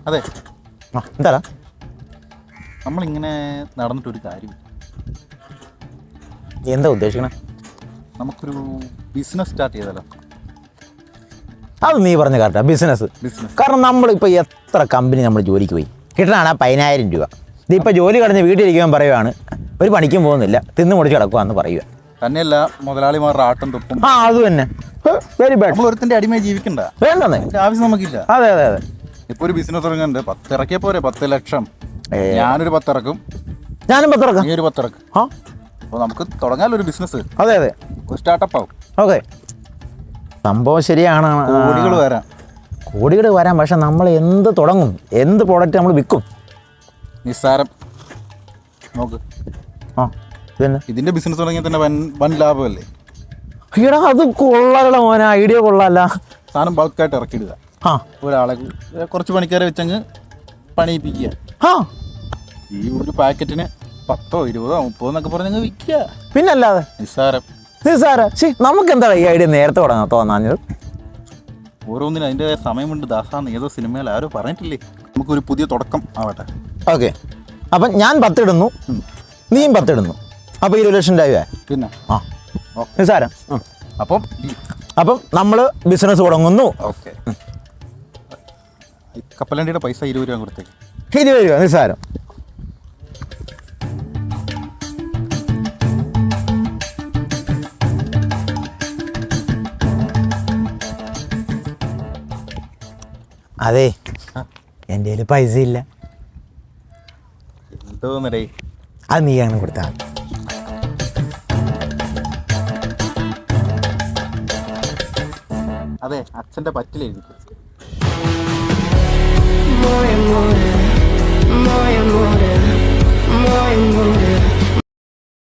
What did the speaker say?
അതെ. എന്താടാ? നമ്മളിങ്ങനെ നടന്നിട്ടൊരു കാര്യം. എന്താ ഉദ്ദേശിക്കണേ? നമുക്കൊരു ബിസിനസ് സ്റ്റാർട്ട് ചെയ്താലോ? അത് നീ പറഞ്ഞ കറക്റ്റാ, ബിസിനസ്. കാരണം നമ്മളിപ്പോൾ എത്ര കമ്പനി നമ്മൾ ജോലിക്ക് പോയി കിട്ടണാണ് 10,000 രൂപ. ഇതിപ്പോൾ ജോലി കഴിഞ്ഞ് വീട്ടിലിരിക്കാൻ പറയുവാണ്, ഒരു പണിക്കും പോകുന്നില്ല, തിന്ന് മുടിച്ച് കിടക്കുവാന്ന് പറയുക. തന്നെയല്ല മുതലാളിമാരുടെ ആട്ടം തൊപ്പും. അത് തന്നെ വെരി ബാഡ്. നമ്മൾ ഒരുത്തിന്റെ അടിമയെ ജീവിക്കണ്ട, വേണ്ടെന്നേ, ആവശ്യം നമുക്കില്ല. അതെ അതെ അതെ. ഇപ്പൊ ഒരു ബിസിനസ് തുടങ്ങുന്നുണ്ട്, 10 ഇറക്കിയ പോരെ, 10 ലക്ഷം. ഞാനൊരു 10 ഇറക്കും, ഞാനും 10 ഇറക്കാം. നീ ഒരു 10 ഇറക്കും. അപ്പോൾ നമുക്ക് തുടങ്ങാനൊരു ബിസിനസ്. അതെ അതെ, ഒരു സ്റ്റാർട്ടപ്പ് ആവും. ഓക്കെ, സംഭവം ശരിയാണ്. കോടികൾ വരാം, പക്ഷെ നമ്മൾ എന്ത് തുടങ്ങും, എന്ത് പ്രോഡക്റ്റ് നമ്മൾ വിൽക്കും? നിസ്സാരം നോക്ക്. പിന്നെ ഇതിന്റെ ബിസിനസ് തുടങ്ങിയാൽ തന്നെ വൻ ലാഭമല്ലേ? ഈടാ അത് കൊള്ളാനുള്ള മോനെ, ഐഡിയ കൊള്ളാല്ല. സാധനം ബൾക്കായിട്ട് ഇറക്കിയിടുക, ഒരാളെ കുറച്ച് പണിക്കാരെ വെച്ചങ്ങ് പണിയിപ്പിക്കുക. ഈ ഒരു പാക്കറ്റിന് 10, 20, 30 എന്നൊക്കെ പറഞ്ഞങ്ങ് വിൽക്കുക. പിന്നല്ലാതെ നിസ്സാരം. നമുക്ക് എന്താ ഈ ഐഡിയ നേരത്തെ തുടങ്ങാൻ തോന്നാഞ്ഞത്? ഓരോന്നിനും അതിൻ്റെ സമയമുണ്ട് ദാസാന്ന് ഏതോ സിനിമയിൽ ആരോ പറഞ്ഞിട്ടില്ലേ? നമുക്കൊരു പുതിയ തുടക്കം ആവട്ടെ. ഓക്കെ, അപ്പം ഞാൻ 10 ഇടുന്നു, നീയും 10 ഇടുന്നു, അപ്പോൾ 20 ലക്ഷം രൂപ. പിന്നെ നിസ്സാരം. അപ്പം നമ്മൾ ബിസിനസ് തുടങ്ങുന്നു. ഓക്കെ, കപ്പലണ്ടിയുടെ പൈസ 20 രൂപ കൊടുത്തേക്ക്. 20 രൂപ നിസ്സാരം. അതെ, എൻ്റെ കയ്യിൽ പൈസ ഇല്ല. എന്തോന്നടേ, അത് നീ അങ്ങനെ കൊടുത്താൽ. അതെ, അച്ഛൻ്റെ പറ്റിലെഴുതി.